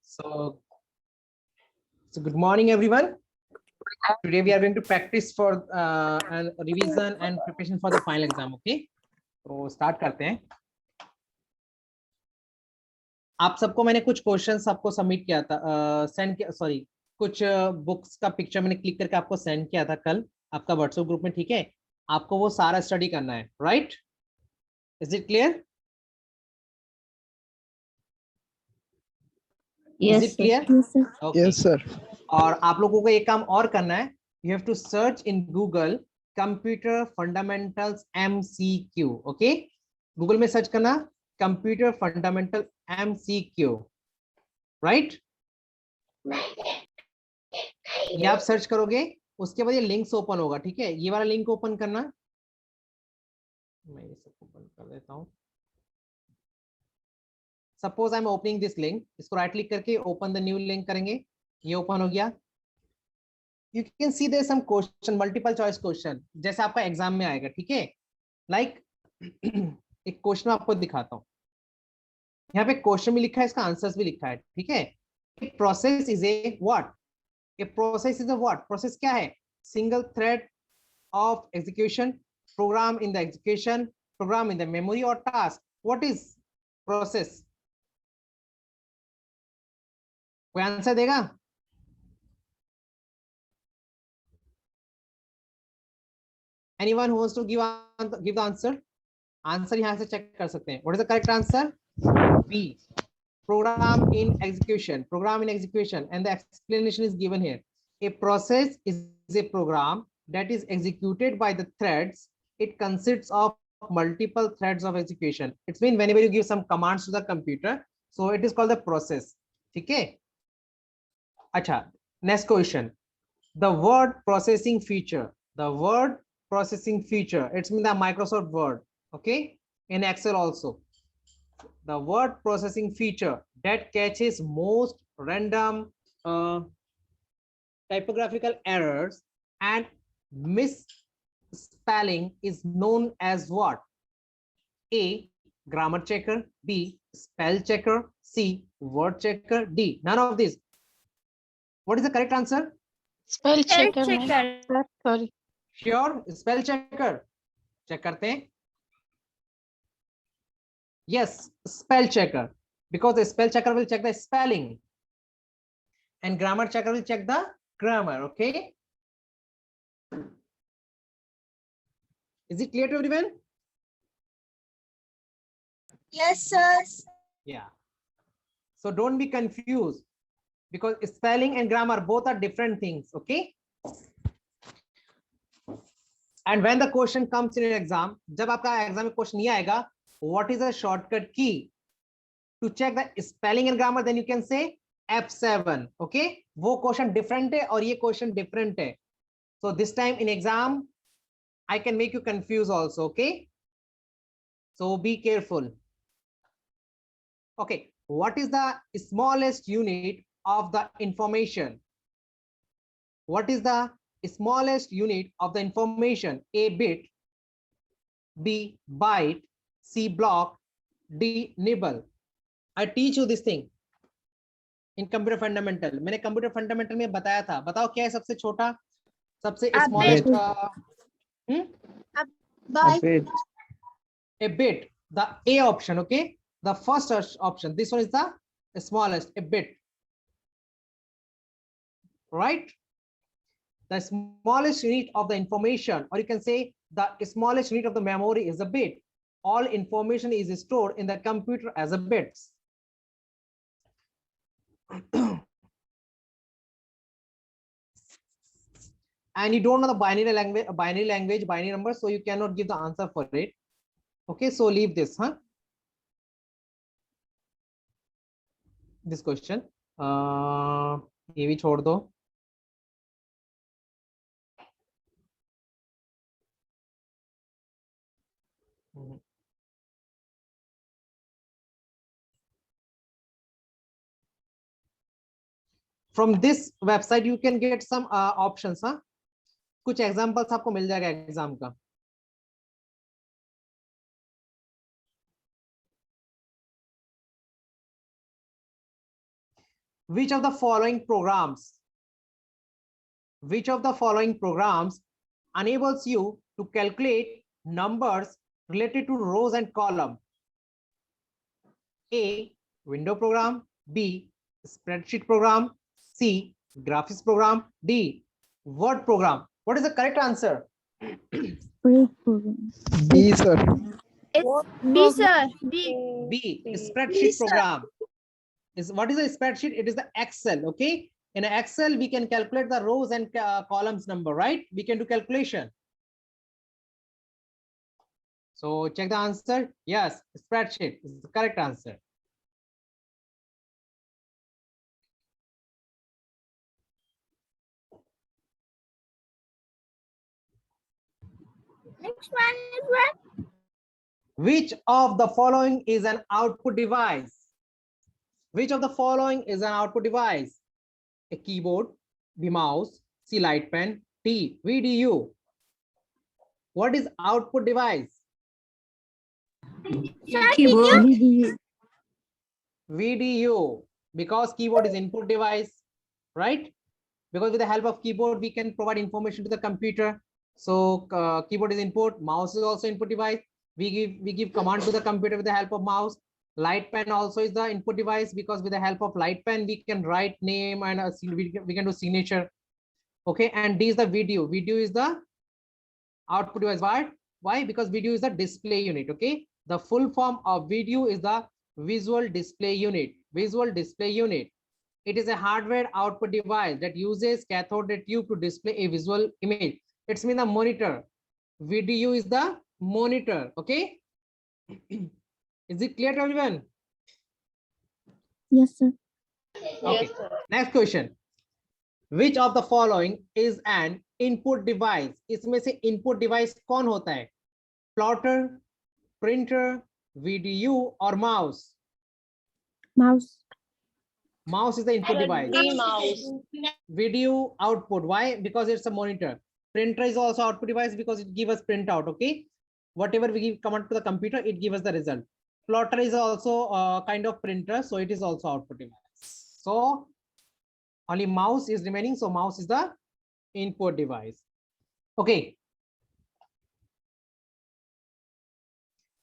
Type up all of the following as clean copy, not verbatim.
So good morning, everyone. Today we are going to practice for and revision and preparation for the final exam. Okay, तो start करते हैं. आप सबको मैंने कुछ क्वेश्चंस आपको सबमिट किया था, सेंड किया, सॉरी कुछ बुक्स का पिक्चर मैंने क्लिक करके आपको सेंड किया था कल आपका व्हाट्सएप ग्रुप में. ठीक है, आपको वो सारा स्टडी करना है. Right, is it clear? Is it clear? Yes, sir. और आप लोगों को एक काम और करना है. You have to search in Google computer fundamentals MCQ. Okay, Google में सर्च करना कंप्यूटर फंडामेंटल MCQ. राइट, ये आप सर्च करोगे, उसके बाद ये लिंक्स ओपन होगा. ठीक है, ये वाला लिंक ओपन करना. मैं ये सब ओपन कर देता हूँ. Suppose I am opening this link. इसको राइट क्लिक करके ओपन द न्यू लिंक करेंगे. ये ओपन हो गया. You can see there some question, multiple choice question, जैसे आपका एग्जाम में आएगा. ठीक है, लाइक एक क्वेश्चन आपको दिखाता हूँ. यहाँ पे क्वेश्चन भी लिखा है, इसका आंसर्स भी लिखा है. ठीक है, process is a what? A process is a what? Process क्या है? Single thread of execution, program in the execution, program in the memory और टास्क. What is process? कोई आंसर देगा? Anyone who wants to give the answer? Answer यहाँ से check कर सकते हैं. What is the correct answer? B. Program in execution. Program in execution, and the explanation is given here. A process is a program that is executed by the threads. It consists of multiple threads of execution. It means whenever you give some commands to the computer, so it is called the process. ठीक है. अच्छा, next question. The word processing feature. The word processing feature. It's mean the Microsoft Word. Okay, in Excel also. The word processing feature that catches most random typographical errors and misspelling is known as what? A. Grammar checker. B. Spell checker. C. Word checker. D. None of these. What is the correct answer? Spell checker. Sorry. Sure, spell checker. Check करते हैं. Yes, spell checker, because the spell checker will check the spelling and grammar checker will check the grammar. Okay, is it clear to everyone? Yes, sir. Yeah, so don't be confused, because spelling and grammar both are different things. Okay, and when the question comes in an exam, जब आपका exam में question नहीं आएगा, what is a shortcut key to check the spelling and grammar? Then you can say F7. Okay, वो question different है और ये question different है. So this time in exam I can make you confused also. Okay, so be careful. Okay, what is the smallest unit of the information? What is the smallest unit of the information? A. Bit. B. Byte. C. Block. D. Nibble. I teach you this thing in computer fundamental. मैंने computer fundamental में बताया था. बताओ क्या है सबसे छोटा, सबसे smallest? A bit. The A option. Okay, the first option. This one is the smallest. A bit. Right. The smallest unit of the information, or you can say the smallest unit of the memory, is a bit. All information is stored in the computer as a bits. And you don't know the binary language, binary number, so you cannot give the answer for it. Okay, so leave this, huh? This question. ये भी छोड़ दो. From this website you can get some options, huh? कुछ examples आपको मिल जाएगा exam का. which of the following programs enables you to calculate numbers related to rows and column? A, window program, B, spreadsheet program, C, graphics program, D, word program. What is the correct answer? B, sir. It's B, sir. B, spreadsheet program. What is a spreadsheet? It is the Excel. Okay, in Excel we can calculate the rows and columns number, right? We can do calculation. So check the answer. Yes, spreadsheet is the correct answer. Next one is what? Which of the following is an output device? Which of the following is an output device? A keyboard, B, mouse, C, light pen, D, VDU. What is output device? Keyboard. VDU, because keyboard is input device, right? Because with the help of keyboard we can provide information to the computer. So keyboard is input, mouse is also input device. We give command to the computer with the help of mouse. Light pen also is the input device, because with the help of light pen we can write name and we can do signature. Okay, and D is the video. Video is the output device. Why? Because video is the display unit. Okay, the full form of video is the visual display unit. Visual display unit. It is a hardware output device that uses cathode ray tube to display a visual image. It's mean the monitor. VDU is the monitor. Okay. Is it clear to everyone? Yes, sir. Okay. Next question. Which of the following is an input device? इसमें से input device कौन होता है? Plotter, printer, VDU or mouse? Mouse. Mouse is the input device. Mouse. Video output. Why? Because it's a monitor. Printer is also output device because it gives us printout. Okay. Whatever we give command to the computer, it gives us the result. Plotter is also a kind of printer, so it is also output device. So only mouse is remaining. So mouse is the input device. Okay.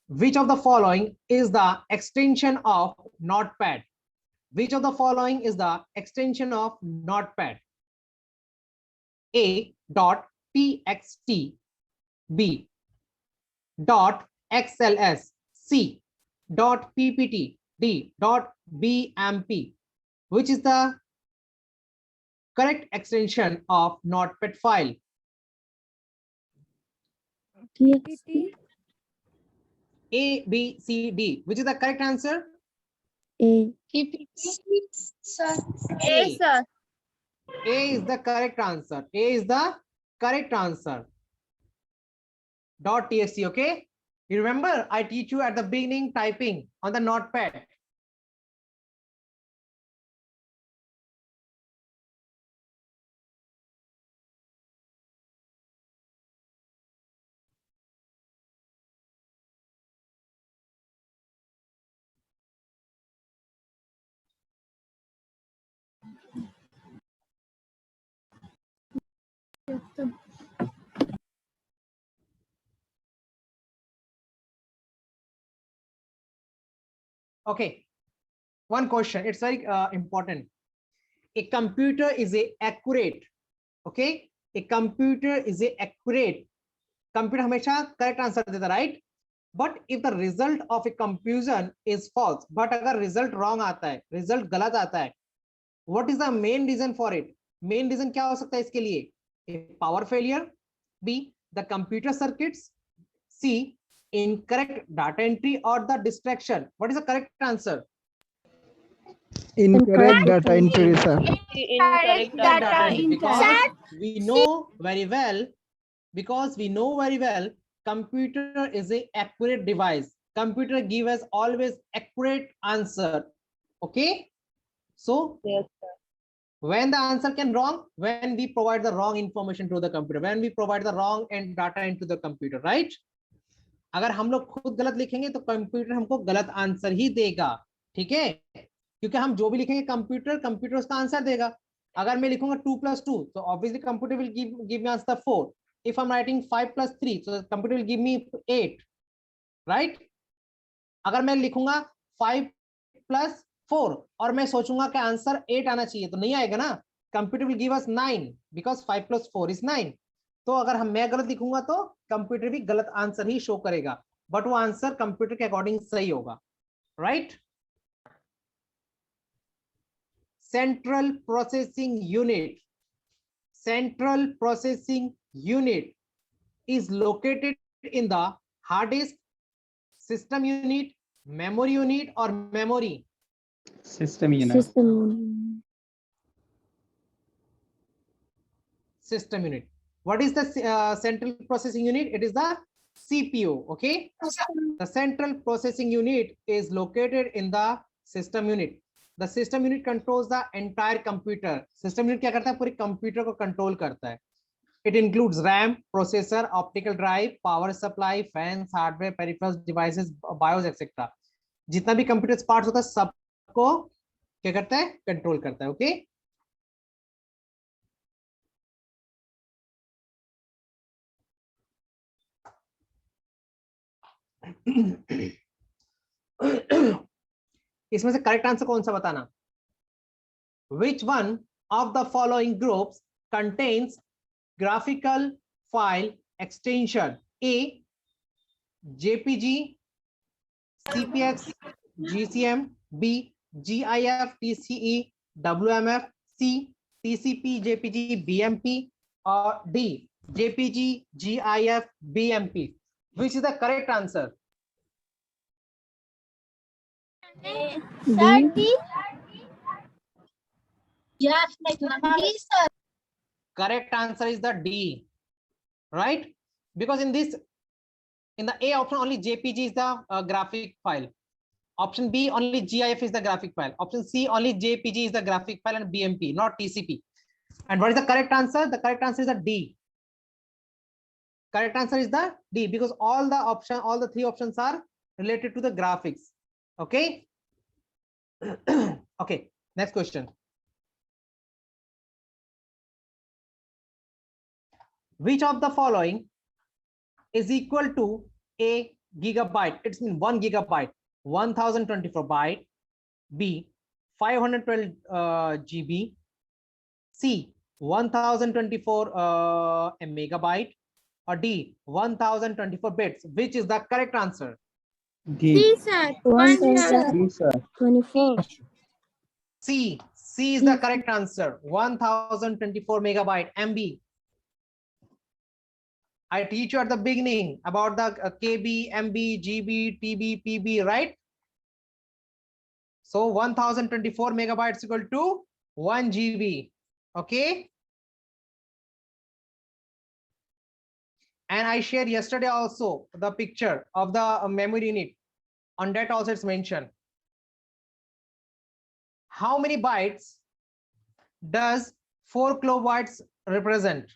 Which of the following is the extension of Notepad? Which of the following is the extension of Notepad? A, .txt, B, .xls, C, .ppt, D, .bmp. Which is the correct extension of Notepad file? TXT. A, B, C, D. Which is the correct answer? A. Sir. A. Sir. A is the correct answer. A is the correct answer. .txt. Okay. You remember I teach you at the beginning typing on the Notepad. Okay. One question. It's very important. A computer is a accurate. Okay. A computer is a accurate. Computer हमेशा correct answer देता, right? But if the result of a computation is false, but अगर result wrong आता है, result गलत आता है, what is the main reason for it? Main reason क्या हो सकता है इसके लिए? A power failure, B, the computer circuits, C, incorrect data entry or the distraction. What is the correct answer? Incorrect data entry, sir. Incorrect data entry. Because we know very well, computer is a accurate device. Computer give us always accurate answer. Okay. So Yes, sir. when the answer can wrong, when we provide the wrong information to the computer, when we provide the wrong and data into the computer, right? अगर हम लोग खुद गलत लिखेंगे तो computer हमको गलत answer ही देगा. ठीक है. क्योंकि हम जो भी लिखेंगे कंप्यूटर उसका आंसर देगा। अगर मैं लिखूंगा 2 + 2, तो obviously computer will give me answer 4. If I am writing 5 + 3, so computer will give me 8, right? अगर मैं लिखूंगा 5 + 4 और मैं सोचूंगा कि आंसर 8 आना चाहिए, तो नहीं आएगा ना। Computer will give us 9 because 5 + 4 is 9. तो अगर मैं गलत लिखूंगा तो कंप्यूटर भी गलत आंसर ही शो करेगा, बट वो आंसर कंप्यूटर के अकॉर्डिंग सही होगा, right? Central processing unit is located in the hard disk, system unit, memory unit, or memory. System unit. System unit. What is the central processing unit? It is the CPU. Okay, the central processing unit is located in the system unit. The system unit controls the entire computer. System unit क्या करता है? पूरे computer को control करता है. It includes RAM, processor, optical drive, power supply, fans, hardware, peripherals, devices, BIOS, etc. जितना भी computer parts होता है सबको क्या करता है? कंट्रोल करता है. ओके, इसमें से करेक्ट आंसर कौन सा बताना? Which one of the following groups contains graphical file extension? A, JPG, CPX, GCM, B, GIF, TCE, WMF, C, TCP, JPG, BMP, or D, JPG, GIF, BMP. Which is the correct answer? Yes, sir. Correct answer is the D, right? Because in the A option only JPG is the graphic file. Option B only GIF is the graphic file. Option C only JPG is the graphic file and BMP, not TCP. And what is the correct answer? The correct answer is the D. Correct answer is the D because all the three options are related to the graphics. Okay. Okay. Next question. Which of the following is equal to a gigabyte? It's mean 1 gigabyte, 1024 byte. B, 512 GB. C, 1024 a megabyte. Or D, 1024 bits. Which is the correct answer? D. sir. 1024. C is the correct answer. 1024 megabyte MB. I teach you at the beginning about the KB, MB, GB, TB, PB, right? So 1024 megabytes equal to 1 GB. Okay. And I shared yesterday also the picture of the memory unit. On that also it's mentioned. How many bytes does 4 kilobytes represent?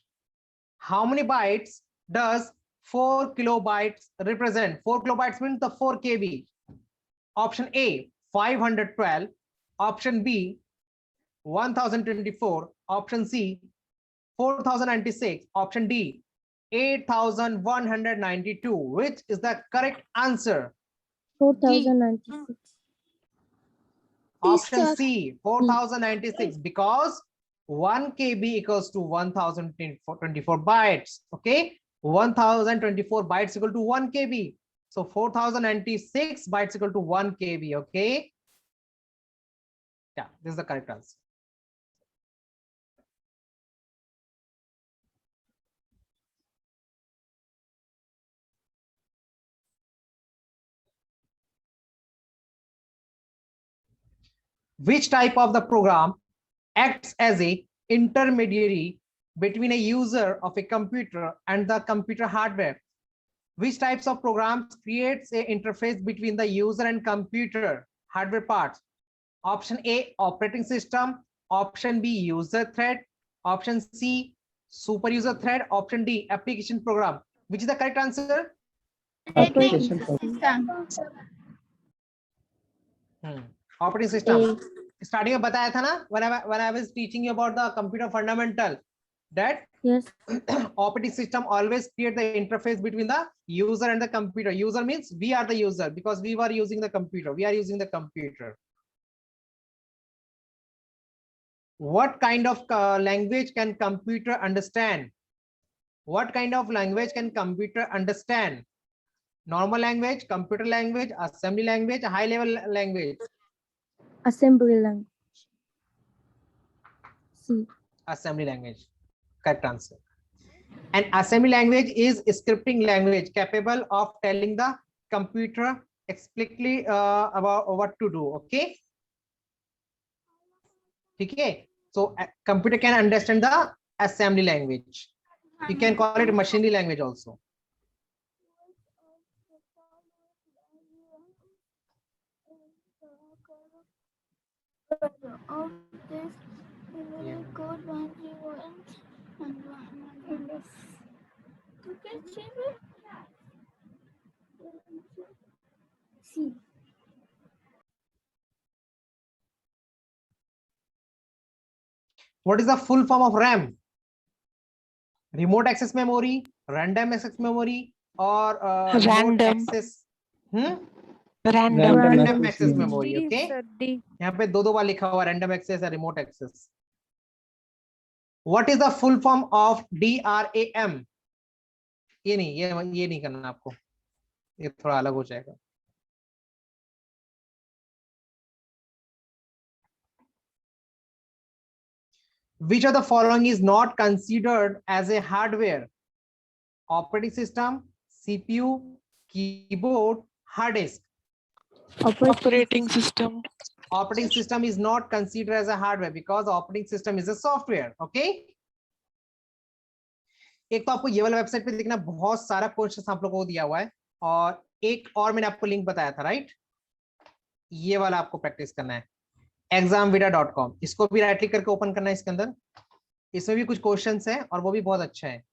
How many bytes does 4 kilobytes represent? 4 kilobytes means the 4 KB. Option A, 512. Option B, 1024. Option C, 4096. Option D, 8192. Which is the correct answer? 4096. Option C, 4096, because 1 KB equals to 1024 bytes. Okay, 1024 bytes equal to 1 KB. So 4096 bytes equal to 1 KB. Okay. Yeah, this is the correct answer. Which type of the program acts as a intermediary between a user of a computer and the computer hardware? Which types of programs creates a interface between the user and computer hardware parts? Option A, operating system. Option B, user thread. Option C, super user thread. Option D, application program. Which is the correct answer? Application. Operating system. Starting में बताया था ना, when I was teaching you about the computer fundamental, that Yes. operating system always create the interface between the user and the computer. User means we are the user because we were using the computer. We are using the computer. What kind of language can computer understand? What kind of language can computer understand? Normal language, computer language, assembly language, high level language. Assembly language. C. Assembly language. Correct answer. An assembly language is a scripting language capable of telling the computer explicitly about what to do. Okay. Okay. So computer can understand the assembly language. You can call it machinery language also. Of this, Yeah. code 101 and 100. Okay, C. What is the full form of RAM? Remote access memory, random access memory, or remote Random. access? Random. Random access memory. memory. Okay. यहाँ पे दो बार लिखा हुआ random access या remote access. What is the full form of DRAM? ये नहीं करना आपको, ये थोड़ा अलग हो जाएगा. Which of the following is not considered as a hardware? Operating system, CPU, keyboard, hard disk. Operating system. Operating system is not considered as a hardware because operating system is a software. Okay. एक तो आपको ये वाला website पे देखना, बहुत सारा question आप लोगों को दिया हुआ है, और एक और मैंने आपको लिंक बताया था, राइट? ये वाला आपको प्रैक्टिस करना है, examvida.com. इसको भी राइट क्लिक करके ओपन करना है. इसके अंदर इसमें भी कुछ क्वेश्चंस हैं और वो भी बहुत अच्छा है,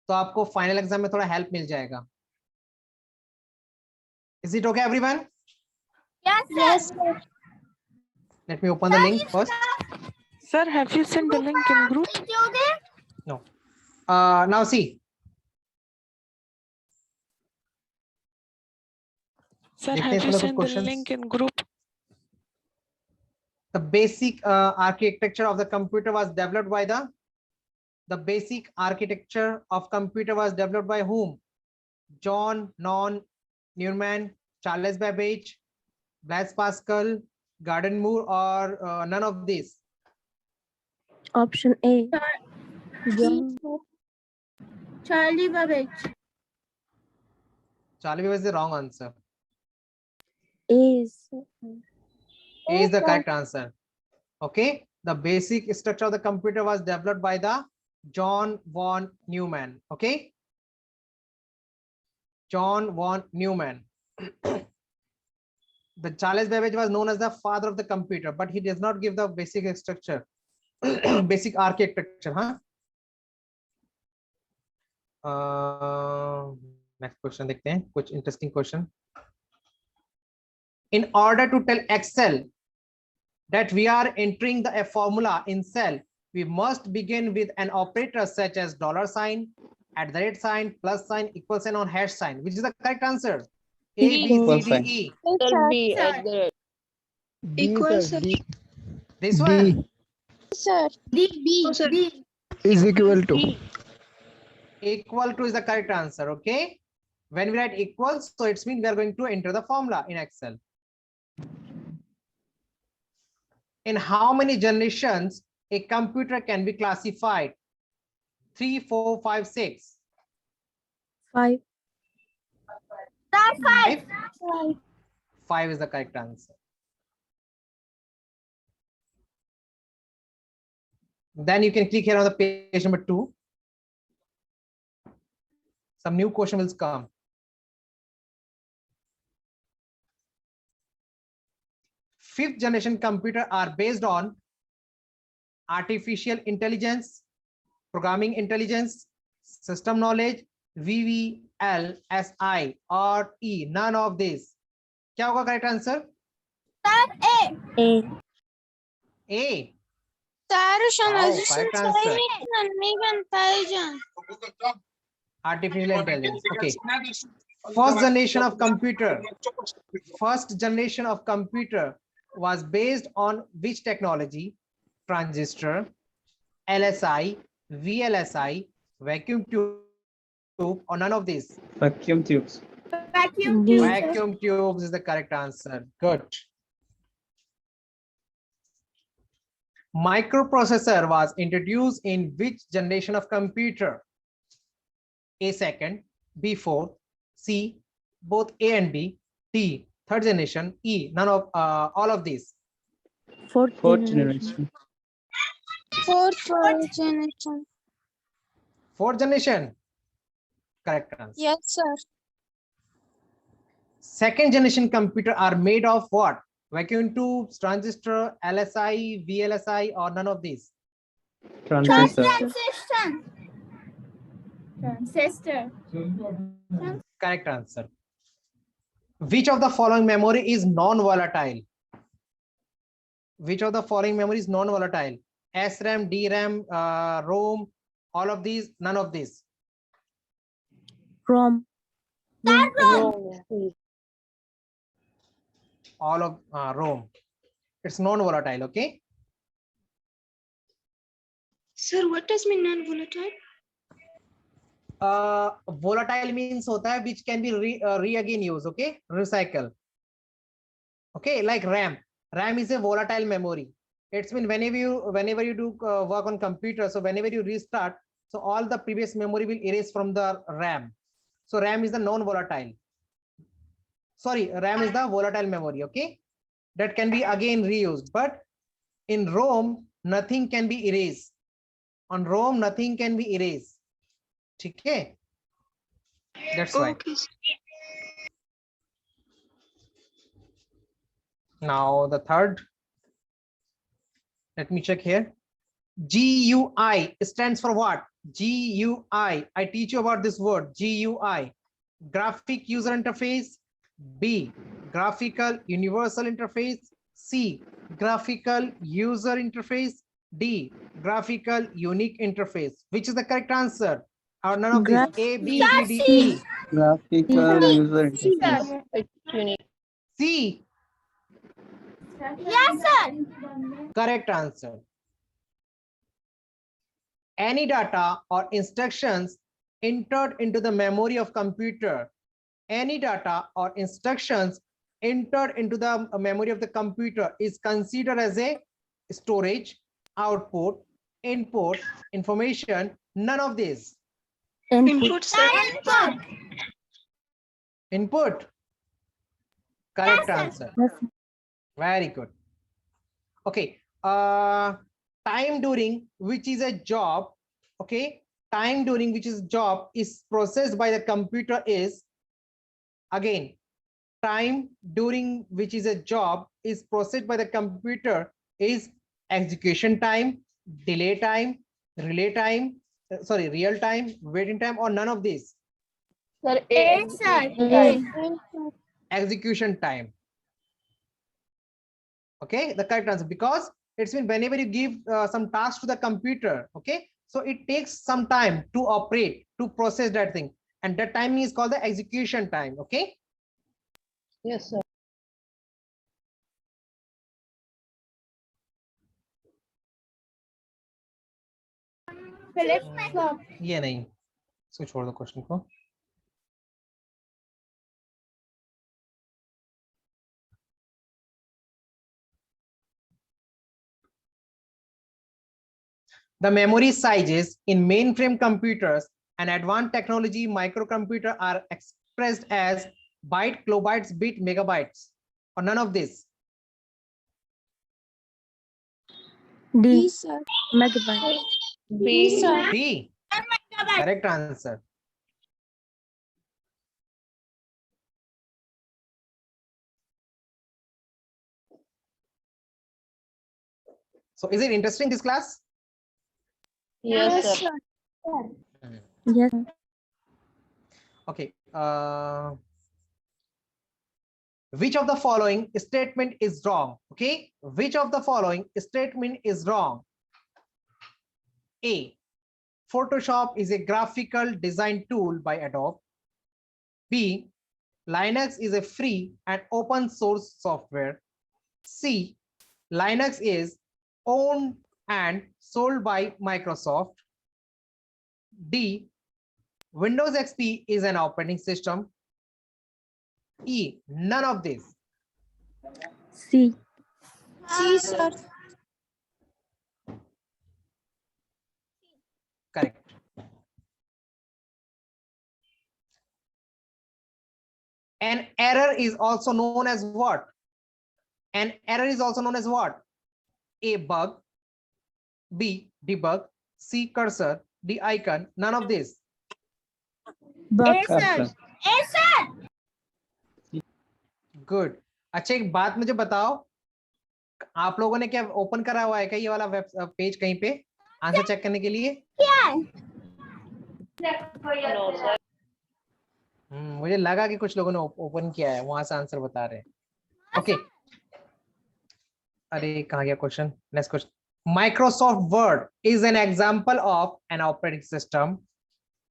तो आपको फाइनल एग्जाम में थोड़ा हेल्प मिल जाएगा. Is it okay, everyone? Yes, sir. Let me open the link first. Sir, have you sent the link in group? No. Now see. Sir, देखते हैं have you इसमें कुछ sent the questions. link in group? The basic architecture of the computer was developed by the basic architecture of computer was developed by whom? John Neumann, Charles Babbage, Blaise Pascal, Gordon Moore, or none of these? Option A. Charlie Babbage. Charlie Babbage is the wrong answer. A is. A is the correct answer. Okay, the basic structure of the computer was developed by the John von Neumann. Okay, John von Neumann. The Charles Babbage was known as the father of the computer, but he does not give the basic structure, basic architecture. Next question देखते हैं, कुछ interesting question. In order to tell Excel that we are entering a formula in cell, we must begin with an operator such as $sign, @ plus sign, equal sign, or hash sign. Which is the correct answer? A, B, Equal C, sign. D, E. Equal sir. This one? Sir. D. Is equal to. Equal to is the correct answer. Okay. When we write equals, so it means we are going to enter the formula in Excel. In how many generations a computer can be classified? 3, 4, 5, 6. 5. 5. 5 is the correct answer. Then you can click here on the page number 2. Some new question will come. Fifth generation computer are based on artificial intelligence, programming intelligence, system knowledge, VVL, SI, or E. None of these. क्या होगा correct answer? A. A. A. Sir, Wow, correct answer. intelligence. Artificial intelligence. Okay. First generation of computer. First generation of computer was based on which technology? Transistor, LSI, VLSI, vacuum tube, or none of these? Vacuum tubes. Vacuum D. tube. Vacuum tubes is the correct answer. Good. Microprocessor was introduced in which generation of computer? A second, B fourth, C both A and B, D third generation, E none of all of these. Fourth Fourth generation. generation. Fourth generation. Fourth generation. Correct answer. Yes, sir. Second generation computer are made of what? Vacuum tubes, transistor, LSI, VLSI, or none of these? Transistor. Transistor. Correct answer. Which of the following memory is non-volatile? Which of the following memory is non-volatile? SRAM, DRAM, ROM, all of these, none of these. ROM. All of ROM. It's non-volatile, okay? Sir, what does mean non-volatile? Volatile means hota hai which can be re-again used, okay? Recycle. Okay, like RAM. RAM is a volatile memory. It's mean whenever you do work on computer, so whenever you restart, so all the previous memory will erase from the RAM. So RAM is the non-volatile. Sorry, RAM is the volatile memory, okay? That can be again reused, but in ROM, nothing can be erased. On ROM, nothing can be erased. Okay? That's why. Now the third. Let me check here. GUI stands for what? GUI. I teach you about this word. GUI. Graphic user interface. B. Graphical universal interface. C. Graphical user interface. D. Graphical unique interface. Which is the correct answer? Or none of these? A, B, C, D, E. Graphical user interface. C. Yes, sir. Correct answer. Any data or instructions entered into the memory of computer. Any data or instructions entered into the memory of the computer is considered as a storage, output, input, information, none of these. Input. Input. Correct answer. Yes. Very good. Okay. Time during which is a job. Okay. Time during which is job is processed by the computer is, again, time during which is a job is processed by the computer is execution time, delay time, relay time, real time, waiting time, or none of these. Yes, sir. Execution time. Okay, the correct answer, because it's mean whenever you give some task to the computer, okay, so it takes some time to operate, to process that thing, and that time is called the execution time. Okay. Yes, sir. ये नहीं, इसको छोड़ दो question को. The memory sizes in mainframe computers and advanced technology microcomputer are expressed as byte, kilobytes, bit, megabytes, or none of this. D. sir. Megabyte. B, sir. D. Correct answer. So is it interesting, this class? Yes, sir. Yes. Okay. Which of the following statement is wrong? Okay, which of the following statement is wrong? A, Photoshop is a graphical design tool by Adobe. B, Linux is a free and open source software. C, Linux is owned and sold by Microsoft. D, Windows XP is an operating system. E, none of this. C. C, sir. Correct. An error is also known as what? An error is also known as what? A, bug. B, debug. C, cursor. D, icon. None of this. Bug. Cursor. Good. अच्छा एक बात मुझे बताओ, आप लोगों ने क्या open करा हुआ है क्या ये वाला वेब पेज कहीं पे आंसर चेक करने के लिए? No, sir. मुझे लगा कि कुछ लोगों ने ओपन किया है, वहां से आंसर बता रहे हैं. ओके, अरे कहाँ गया question? Next question. Microsoft Word is an example of an operating system,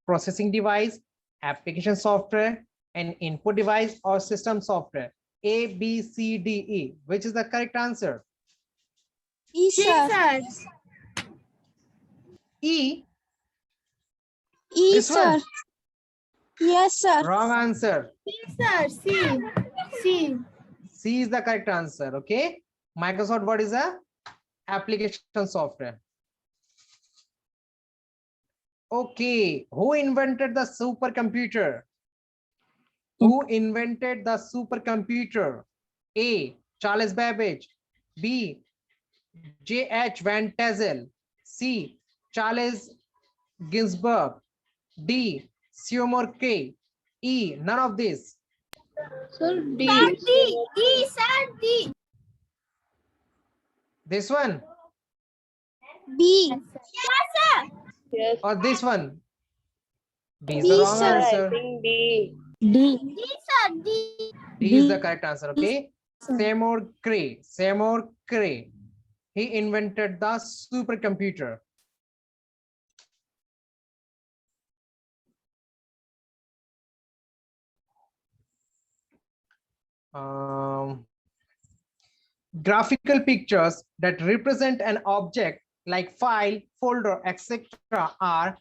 processing device, application software, an input device, or system software. A, B, C, D, E. Which is the correct answer? E, sir. E. E, This one? Yes, sir. Wrong answer. Sir, C. C. C is the correct answer. Okay. Microsoft Word is a application software. Okay. Who invented the supercomputer? Who invented the supercomputer? A, Charles Babbage. B, J.H. Van Tassel. C, Charles Ginzburg. D, Seymour Cray. E, none of this. Sir, D. D, sir, D. This one B. Yes, sir. Yes. or this one? B is D, the wrong sir. I answer. think D. D. D, sir, D. D is the correct answer. Okay. Seymour Cray. Seymour Cray. He invented the supercomputer. Graphical pictures that represent an object like file, folder, etc. are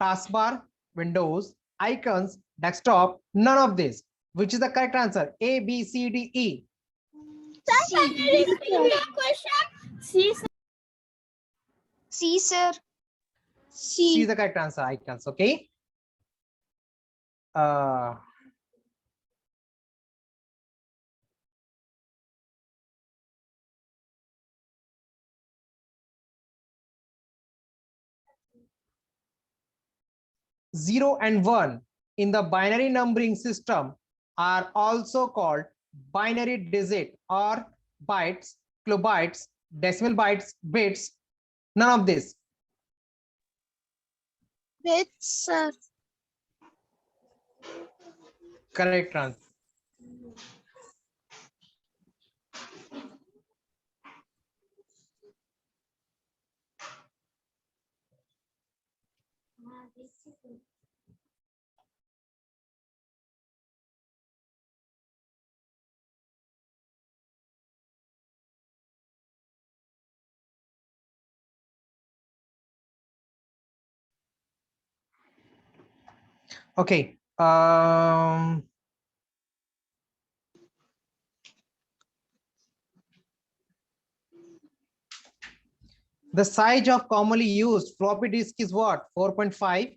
taskbar, windows, icons, desktop, none of this. Which is the correct answer? A, B, C, D, E. C, sir. C, sir. C is the correct answer, icons. Okay. Zero and one in the binary numbering system are also called binary digit or bytes, kilobytes, decimal bytes, bits, none of this. Bits, sir. Correct answer. Okay. The size of commonly used floppy disk is what? 4.5,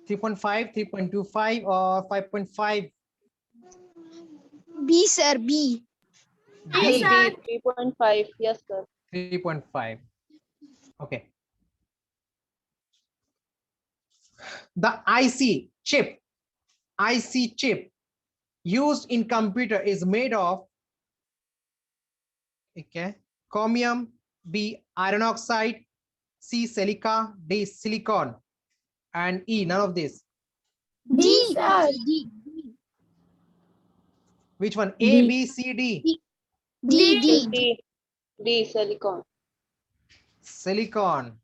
3.5, 3.25, or 5.5? B, sir, B. B, 3.5. Yes, sir. 3.5. Okay. The IC chip used in computer is made of, okay, chromium, B, iron oxide, C, silica, D, silicon, and E, none of this. D, sir. D. Which one? A, D. B, C, D. D. D, silicon. Silicon.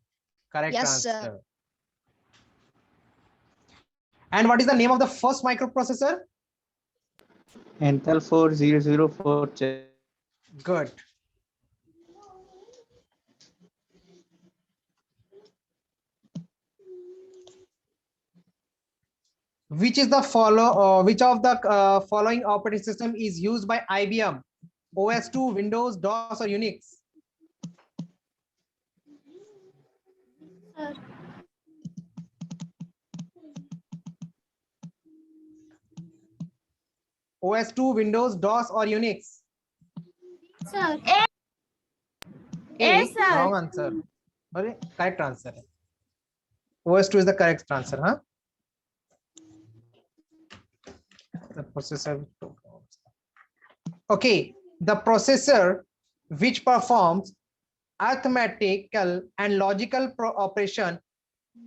Correct Yes, sir. answer. And what is the name of the first microprocessor? Intel 4004 chip. Good. Which is the which of the following operating system is used by IBM? OS2, Windows, DOS, or Unix? Sir. OS2, Windows, DOS, or Unix? Sir. A, sir. wrong answer. Sorry, correct answer. OS2 is the correct answer, huh? The processor. Okay, the processor which performs arithmetical and logical operation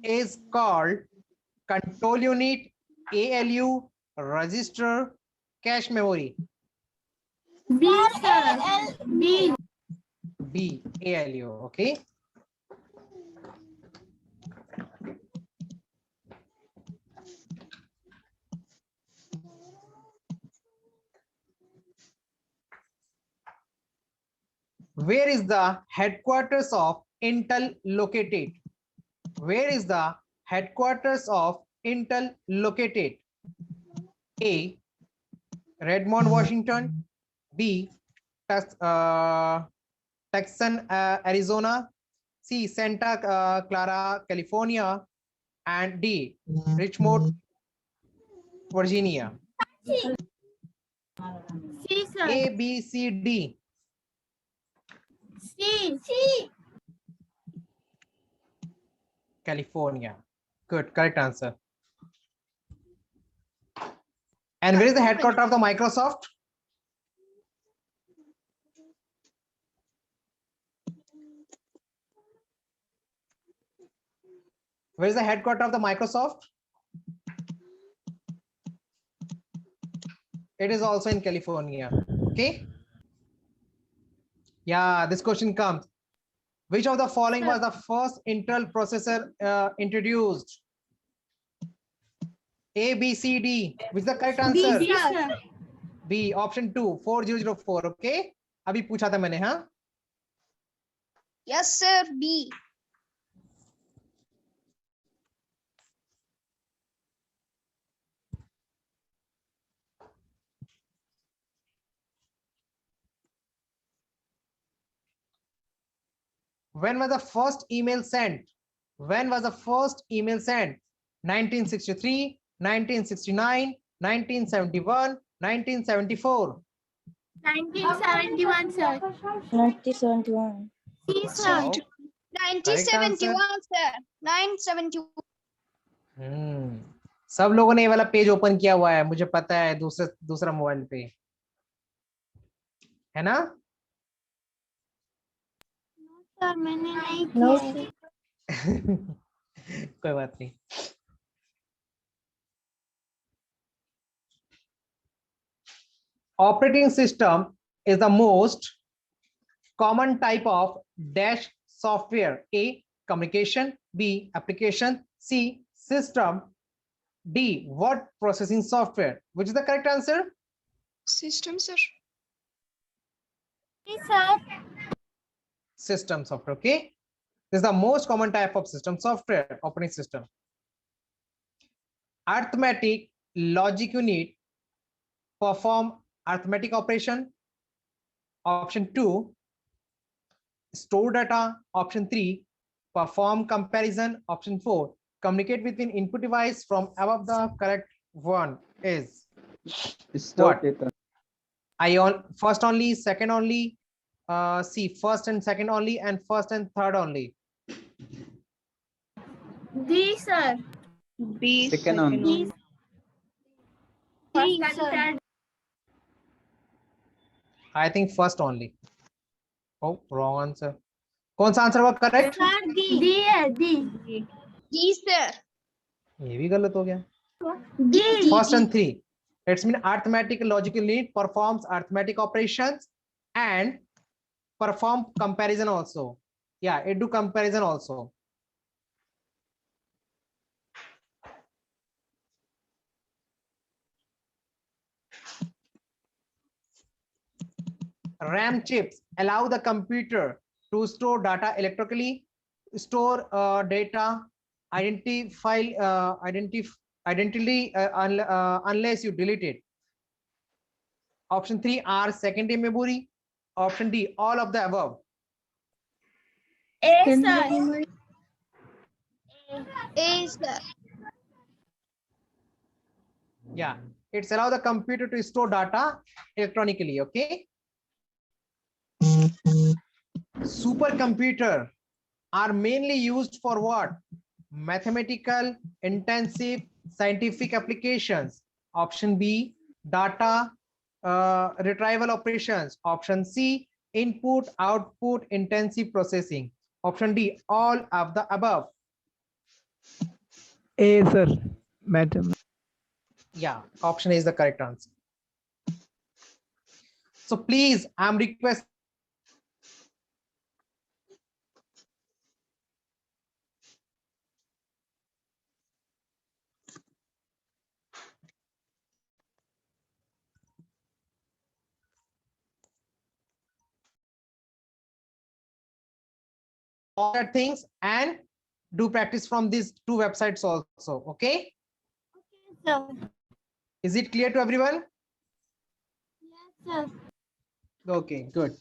is called control unit, ALU, register, cache memory. B, sir. B. B, ALU. Okay. Where is the headquarters of Intel located? Where is the headquarters of Intel located? A, Redmond, Washington. B, Tucson, Arizona. C, Santa Clara, California. And D, Richmond, Virginia. C, sir. A, B, C, D. C. California. Good, correct answer. And where is the headquarters of the Microsoft? Where is the headquarters of the Microsoft? It is also in California. Okay. Yeah, this question comes. Which of the following was the first Intel processor introduced? A, B, C, D. Which is the correct answer? B, sir. B, option 2, 4004. Okay. अभी पूछा था मैंने, हाँ? Yes, sir. B. When was the first email sent? When was the first email sent? 1963, 1969, 1971, 1974. 1971, sir. 1971. C, sir. Wow. 1971, sir. 972. सब लोगों ने ये वाला पेज ओपन किया हुआ है, मुझे पता है, दूसरा मोबाइल पे है ना? सर मैंने नहीं No, किया। कोई बात नहीं। Operating system is the most common type of dash software. A, communication. B, application. C, system. D, word processing software. Which is the correct answer? System, sir. C, sir. System software. Okay, this is the most common type of system software, operating system. Arithmetic logic unit perform arithmetic operation. Option 2, store data. Option 3, perform comparison. Option 4, communicate between input device. From above, the correct one is Store what? data. First only, second only, C, first and second only, and first and third only. D, sir. B, Second only. D, sir. I think first only. Oh, wrong answer. कौन सा answer हुआ correct? Sir, D. D है, D. D, sir. ये भी गलत हो गया. D. First and 3. It's mean arithmetic logical unit performs arithmetic operations and perform comparison also. Yeah, it do comparison also. RAM chips allow the computer to store data electrically, store data, identity unless you delete it. Option 3 are secondary memory. Option D, all of the above. A, sir. A, sir. Yeah, it's allow the computer to store data electronically. Okay. Supercomputer are mainly used for what? Mathematical, intensive, scientific applications. Option B, data retrieval operations. Option C, input, output, intensive processing. Option D, all of the above. A, sir. Madam. Yeah, option A is the correct answer. So please, I'm requesting all that things and do practice from these two websites also. Okay, Sir. is it clear to everyone? Yes, sir. Okay, good.